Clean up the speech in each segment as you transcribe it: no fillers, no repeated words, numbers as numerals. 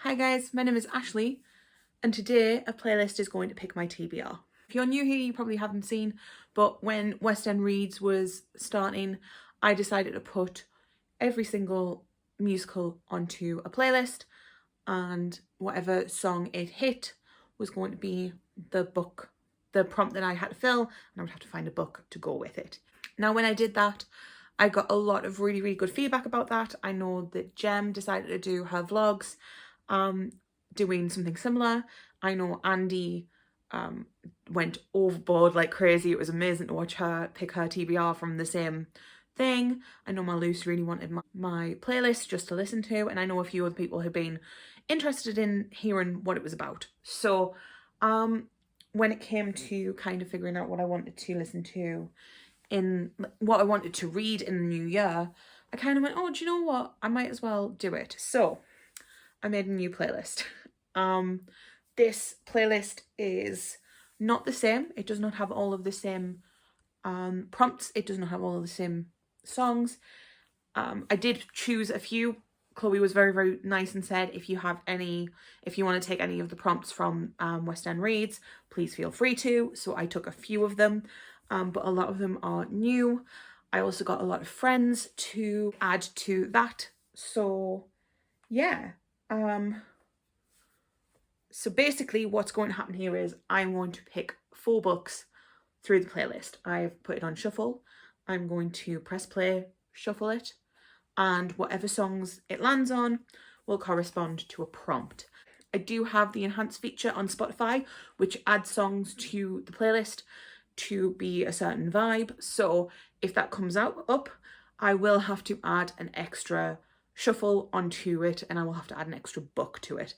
Hi guys, my name is Ashley and today a playlist is going to pick my TBR. If you're new here, you probably haven't seen, but when West End Reads was starting, I decided to put every single musical onto a playlist, and whatever song it hit was going to be the prompt that I had to fill, and I would have to find a book to go with it. Now, when I did that, I got a lot of really good feedback about that. I know that Jem decided to do her vlogs doing something similar. I know Andy went overboard like crazy. It was amazing to watch her pick her TBR from the same thing. I know Marloose really wanted my playlist just to listen to, and I know a few other people had been interested in hearing what it was about. So when it came to kind of figuring out what I wanted to listen to in what I wanted to read in the new year, I kind of went, oh, do you know what? I might as well do it. So I made a new playlist. This playlist is not the same. It does not have all of the same prompts. It does not have all of the same songs. I did choose a few. Chloe was very nice and said, if you want to take any of the prompts from West End Reads, please feel free to. So I took a few of them, but a lot of them are new. I also got a lot of friends to add to that. So yeah. So basically what's going to happen here is I'm going to pick 4 books through the playlist. I've put it on shuffle. I'm going to press play, shuffle it, and whatever songs it lands on will correspond to a prompt. I do have the enhanced feature on Spotify, which adds songs to the playlist to be a certain vibe. So if that comes up, I will have to add an extra shuffle onto it, and I will have to add an extra book to it.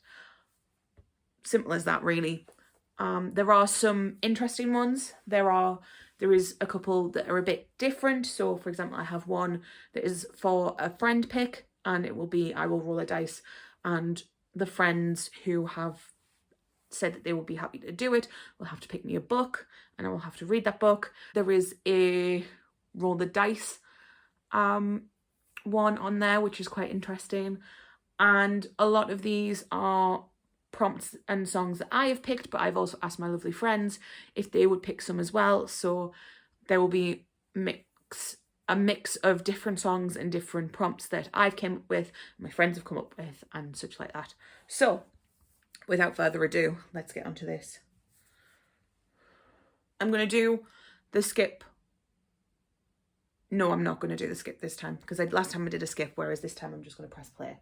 Simple as that, really. There are some interesting ones. There is a couple that are a bit different. So for example, I have one that is for a friend pick, and it will be, I will roll a dice, and the friends who have said that they will be happy to do it will have to pick me a book, and I will have to read that book. There is a roll the dice one on there, which is quite interesting, and a lot of these are prompts and songs that I have picked, but I've also asked my lovely friends if they would pick some as well. So there will be a mix of different songs and different prompts that I've came up with, my friends have come up with, and such like that. So without further ado, let's get onto this. I'm going to do the skip. No, I'm not going to do the skip this time, because last time I did a skip, whereas this time I'm just going to press play.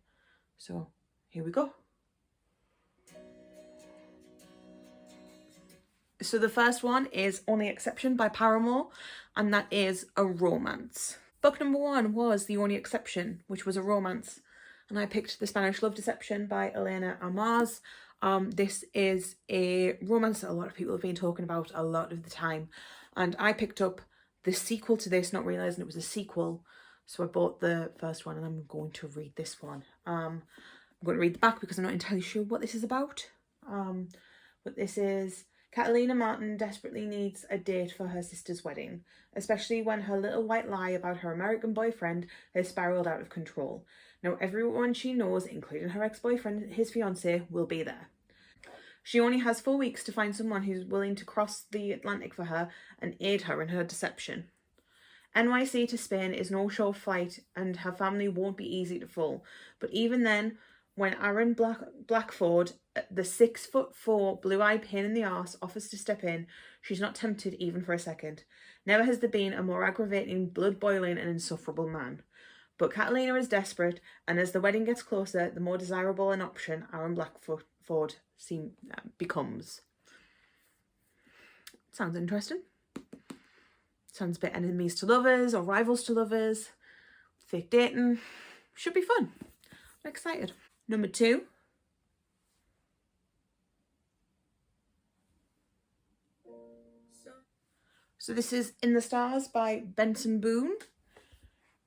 So here we go. So the first one is Only Exception by Paramore, and that is a romance. Book number 1 was The Only Exception, which was a romance, and I picked The Spanish Love Deception by Elena Amars. This is a romance that a lot of people have been talking about a lot of the time, and I picked up the sequel to this, not realising it was a sequel. So I bought the first one, and I'm going to read this one. I'm going to read the back because I'm not entirely sure what this is about. But this is: Catalina Martin desperately needs a date for her sister's wedding, especially when her little white lie about her American boyfriend has spiraled out of control. Now everyone she knows, including her ex-boyfriend, his fiance, will be there. She only has 4 weeks to find someone who's willing to cross the Atlantic for her and aid her in her deception. NYC to Spain is no short flight, and her family won't be easy to fool. But even then, when Aaron Blackford, the 6'4", blue-eyed pain in the arse, offers to step in, she's not tempted even for a second. Never has there been a more aggravating, blood-boiling and insufferable man. But Catalina is desperate, and as the wedding gets closer, the more desirable an option Aaron Blackford becomes. Sounds interesting. Sounds a bit enemies to lovers or rivals to lovers. Fake dating. Should be fun. I'm excited. Number 2. So this is In the Stars by Benson Boone.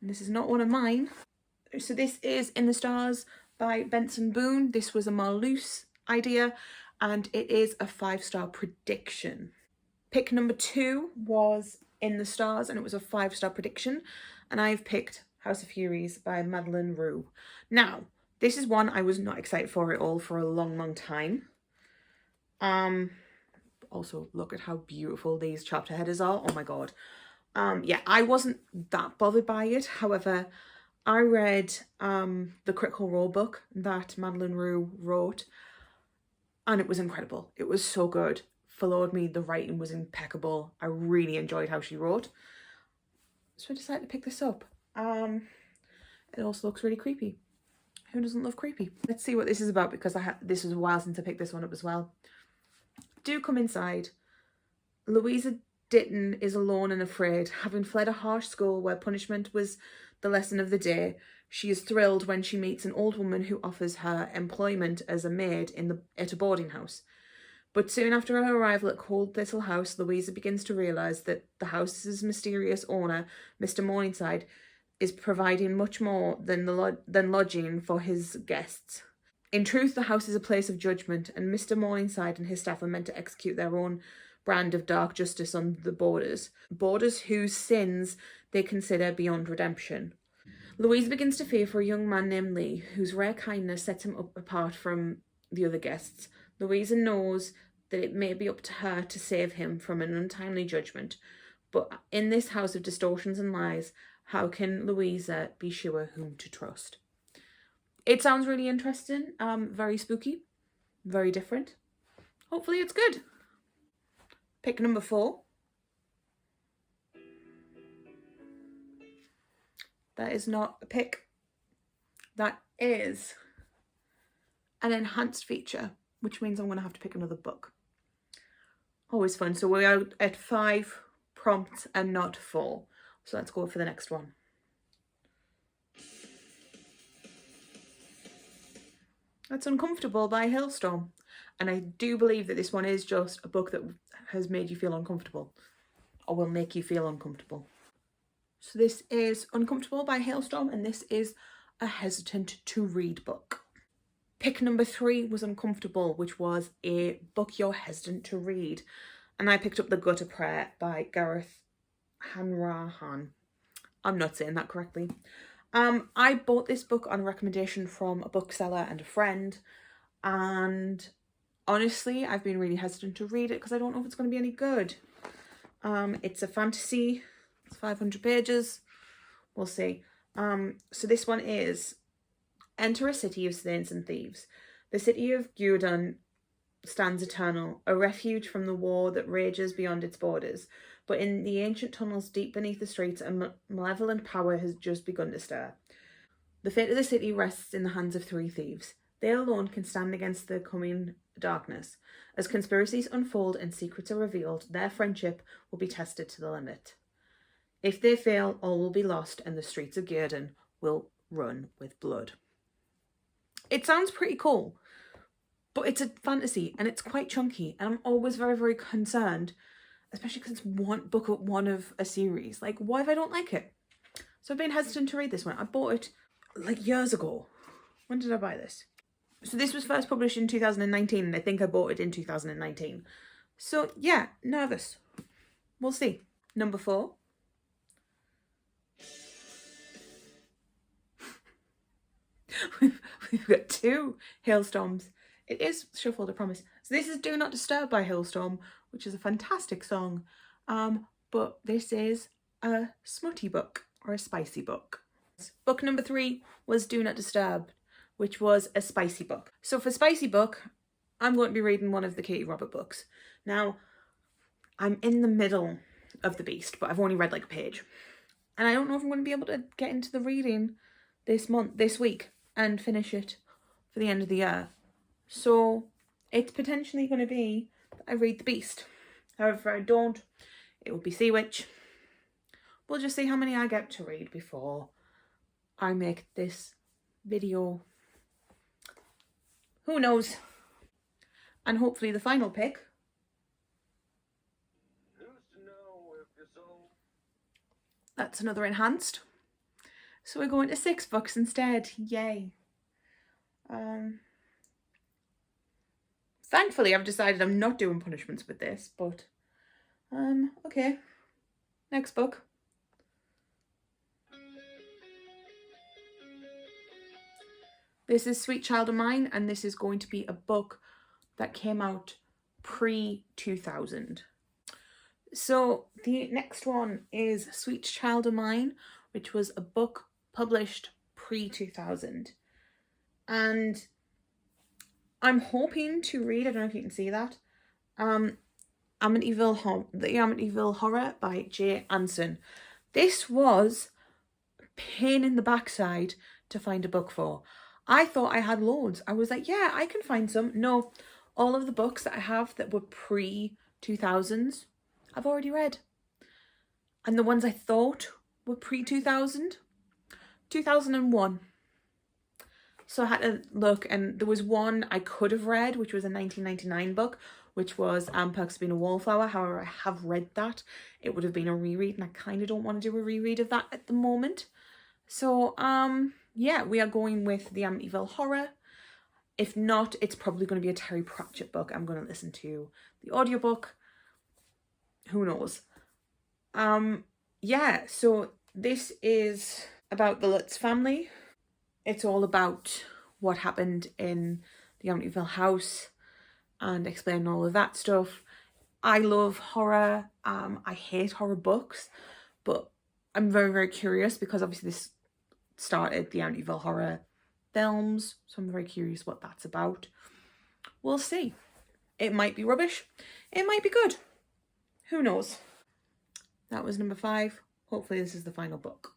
And this is not one of mine. So this is In the Stars by Benson Boone. This was a Marloose idea, and it is a 5-star prediction. Pick number 2 was In the Stars, and it was a 5-star prediction. And I've picked House of Furies by Madeleine Roux. Now, This is one I was not excited for at all for a long time. Also look at how beautiful these chapter headers are. Oh my god. Yeah, I wasn't that bothered by it. However, I read the Critical Role book that Madeline Rue wrote, and it was incredible. It was so good. Followed me. The writing was impeccable. I really enjoyed how she wrote. So I decided to pick this up. It also looks really creepy. Who doesn't love creepy? Let's see what this is about, because this was a while since I picked this one up as well. Do come inside. Louisa Ditton is alone and afraid. Having fled a harsh school where punishment was the lesson of the day, she is thrilled when she meets an old woman who offers her employment as a maid at a boarding house. But soon after her arrival at Cold Thistle House, Louisa begins to realise that the house's mysterious owner, Mr. Morningside, is providing much more than lodging for his guests. In truth, the house is a place of judgment, and Mr. Morningside and his staff are meant to execute their own brand of dark justice on the boarders whose sins they consider beyond redemption. Louisa begins to fear for a young man named Lee, whose rare kindness sets him apart from the other guests. Louisa knows that it may be up to her to save him from an untimely judgment, but in this house of distortions and lies, how can Louisa be sure whom to trust? It sounds really interesting, very spooky, very different. Hopefully it's good. Pick number 4. That is not a pick. That is an enhanced feature, which means I'm going to have to pick another book. Always fun. So we are at 5 prompts and not 4. So let's go for the next one. That's Uncomfortable by Hailstorm. And I do believe that this one is just a book that has made you feel uncomfortable, or will make you feel uncomfortable. So this is Uncomfortable by Hailstorm, and this is a hesitant to read book. Pick number 3 was Uncomfortable, which was a book you're hesitant to read. And I picked up The Gutter Prayer by Gareth Hanrahan. I'm not saying that correctly. I bought this book on a recommendation from a bookseller and a friend, and honestly, I've been really hesitant to read it because I don't know if it's going to be any good. It's a fantasy. It's 500 pages. We'll see. So this one is: enter a city of saints and thieves. The city of Gyudon stands eternal, a refuge from the war that rages beyond its borders. But in the ancient tunnels deep beneath the streets, a malevolent power has just begun to stir. The fate of the city rests in the hands of 3 thieves. They alone can stand against the coming darkness. As conspiracies unfold and secrets are revealed, their friendship will be tested to the limit. If they fail, all will be lost, and the streets of Gyudon will run with blood. It sounds pretty cool, but it's a fantasy and it's quite chunky, and I'm always very, very concerned, especially because it's one of a series. Like, what if I don't like it? So I've been hesitant to read this one. I bought it like years ago. When did I buy this? So this was first published in 2019, and I think I bought it in 2019. So yeah, nervous. We'll see. Number 4. We've got 2 Hailstorms. It is shuffled, I promise. So this is Do Not Disturb by Hailstorm, which is a fantastic song. But this is a smutty book, or a spicy book. Book number 3 was Do Not Disturb, which was a spicy book. So for spicy book, I'm going to be reading one of the Katie Robert books. Now, I'm in the middle of The Beast, but I've only read like a page. And I don't know if I'm going to be able to get into the reading this week, and finish it for the end of the year. So it's potentially going to be that I read The Beast. However, if I don't, it will be Sea Witch. We'll just see how many I get to read before I make this video. Who knows? And hopefully the final pick that's another enhanced. So we're going to 6 books instead. Yay. Thankfully, I've decided I'm not doing punishments with this, but okay. Next book. This is Sweet Child of Mine, and this is going to be a book that came out pre-2000. So the next one is Sweet Child of Mine, which was a book published pre-2000. And I'm hoping to read, I don't know if you can see that, The Amityville Horror by J. Anson. This was a pain in the backside to find a book for. I thought I had loads. I was like, yeah, I can find some. No, all of the books that I have that were pre-2000s, I've already read. And the ones I thought were pre-2000, 2001. So I had to look, and there was one I could have read, which was a 1999 book, which was Perks of Being a Wallflower. However, I have read that. It would have been a reread, and I kind of don't want to do a reread of that at the moment. So, yeah, we are going with the Amityville Horror. If not, it's probably going to be a Terry Pratchett book. I'm going to listen to the audiobook. Who knows? Yeah, so this is about the Lutz family. It's all about what happened in the Amityville house and explaining all of that stuff. I love horror. I hate horror books, but I'm very, very curious because obviously this started the Amityville Horror films, so I'm very curious what that's about. We'll see. It might be rubbish. It might be good. Who knows? That was number 5. Hopefully this is the final book.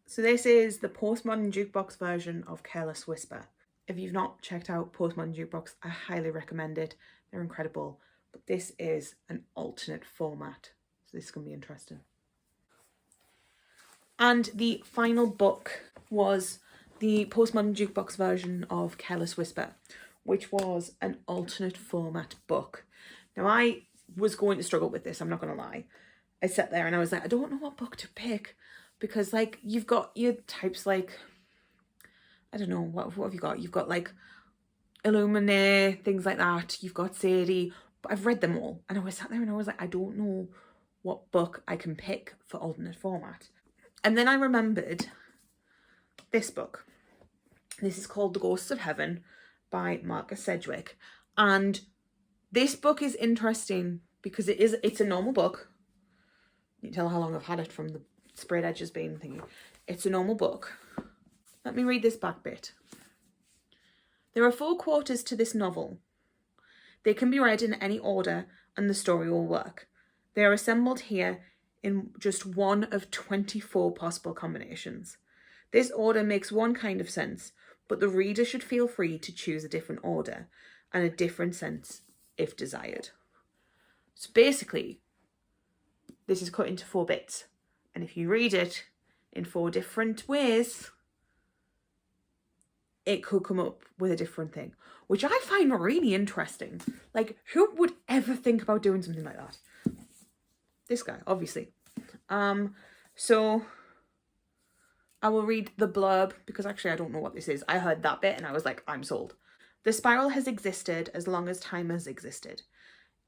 So this is the Postmodern Jukebox version of Careless Whisper. If you've not checked out Postmodern Jukebox, I highly recommend it. They're incredible. But this is an alternate format, so this is going to be interesting. And the final book was the Postmodern Jukebox version of Careless Whisper, which was an alternate format book. Now, I was going to struggle with this, I'm not going to lie. I sat there and I was like, I don't know what book to pick, because like you've got your types like, I don't know, what have you got? You've got like Illuminae, things like that. You've got Sadie, but I've read them all. And I was sat there and I was like, I don't know what book I can pick for alternate format. And then I remembered this book. This is called The Ghosts of Heaven by Marcus Sedgwick. And this book is interesting because it's a normal book. You can tell how long I've had it from the sprayed edges being thingy. It's a normal book. Let me read this back bit. There are 4 quarters to this novel. They can be read in any order and the story will work. They are assembled here in just one of 24 possible combinations. This order makes one kind of sense, but the reader should feel free to choose a different order and a different sense if desired. So basically, this is cut into 4 bits. And if you read it in 4 different ways, it could come up with a different thing, which I find really interesting. Like, who would ever think about doing something like that? This guy, obviously. So I will read the blurb because actually I don't know what this is. I heard that bit and I was like, I'm sold. The spiral has existed as long as time has existed.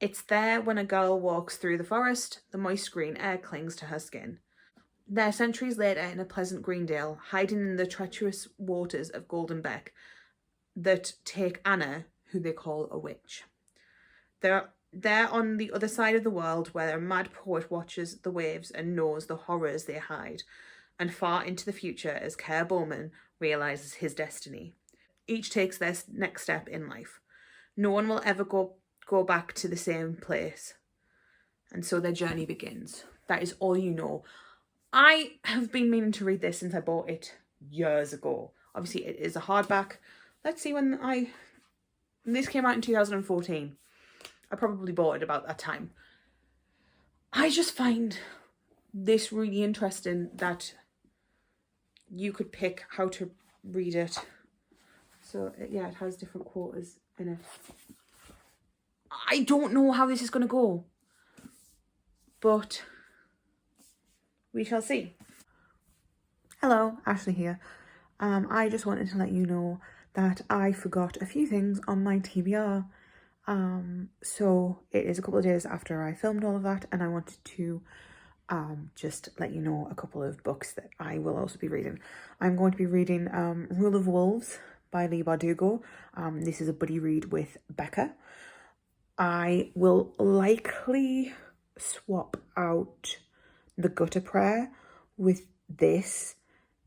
It's there when a girl walks through the forest, the moist green air clings to her skin. There centuries later in a pleasant Greendale, hiding in the treacherous waters of Golden Beck, that take Anna, who they call a witch. They're on the other side of the world where a mad poet watches the waves and knows the horrors they hide, and far into the future as Kerr Bowman realises his destiny. Each takes their next step in life. No one will ever go back to the same place. And so their journey begins. That is all you know. I have been meaning to read this since I bought it years ago. Obviously, it is a hardback. Let's see when this came out in 2014. I probably bought it about that time. I just find this really interesting that you could pick how to read it. So, yeah, it has different quarters in it. I don't know how this is going to go, but we shall see. Hello, Ashley here. I just wanted to let you know that I forgot a few things on my TBR. So it is a couple of days after I filmed all of that, and I wanted to just let you know a couple of books that I will also be reading. I'm going to be reading Rule of Wolves by Leigh Bardugo. This is a buddy read with Becca. I will likely swap out the gutter prayer with this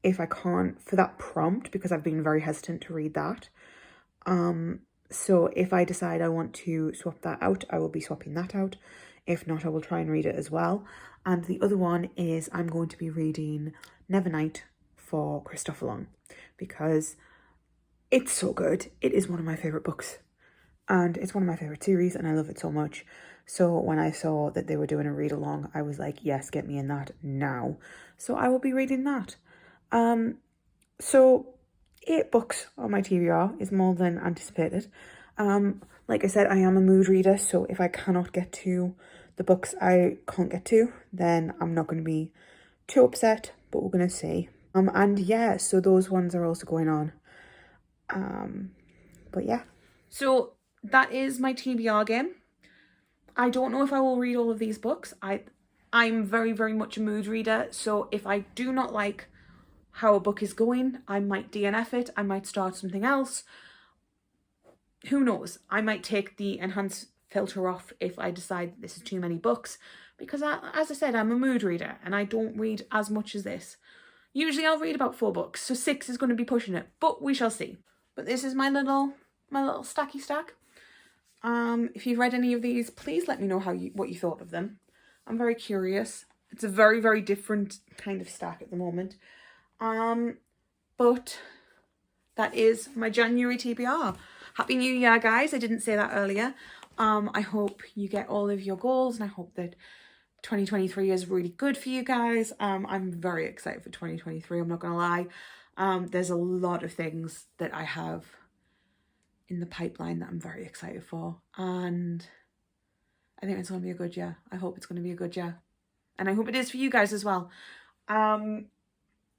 if I can't, for that prompt, because I've been very hesitant to read that. So if I decide I want to swap that out, I will be swapping that out. If not, I will try and read it as well. And the other one is I'm going to be reading Nevernight for Christopher Long, because it's so good. It is one of my favourite books, and it's one of my favourite series, and I love it so much. So when I saw that they were doing a read along, I was like, yes, get me in that now. So I will be reading that. So 8 books on my TBR is more than anticipated. Like I said, I am a mood reader, so if I cannot get to the books I can't get to, then I'm not going to be too upset, but we're going to see. And yeah, so those ones are also going on. But yeah. So that is my TBR game. I don't know if I will read all of these books. I'm very, very much a mood reader, so if I do not like how a book is going, I might DNF it, I might start something else. Who knows? I might take the enhance filter off if I decide this is too many books, because as I said, I'm a mood reader and I don't read as much as this. Usually I'll read about 4 books, so 6 is going to be pushing it, but we shall see. But this is my little stacky stack. If you've read any of these, please let me know what you thought of them. I'm very curious. It's a very, very different kind of stack at the moment. But that is my January TBR. Happy New Year, guys. I didn't say that earlier. I hope you get all of your goals, and I hope that 2023 is really good for you guys. I'm very excited for 2023, I'm not gonna lie. There's a lot of things that I have in the pipeline that I'm very excited for, and I think it's gonna be a good year. I hope it's gonna be a good year, and I hope it is for you guys as well.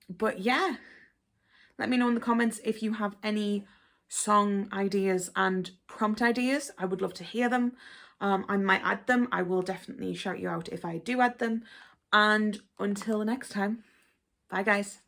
But yeah, let me know in the comments if you have any song ideas and prompt ideas. I would love to hear them. I might add them. I will definitely shout you out if I do add them. And until next time, bye guys.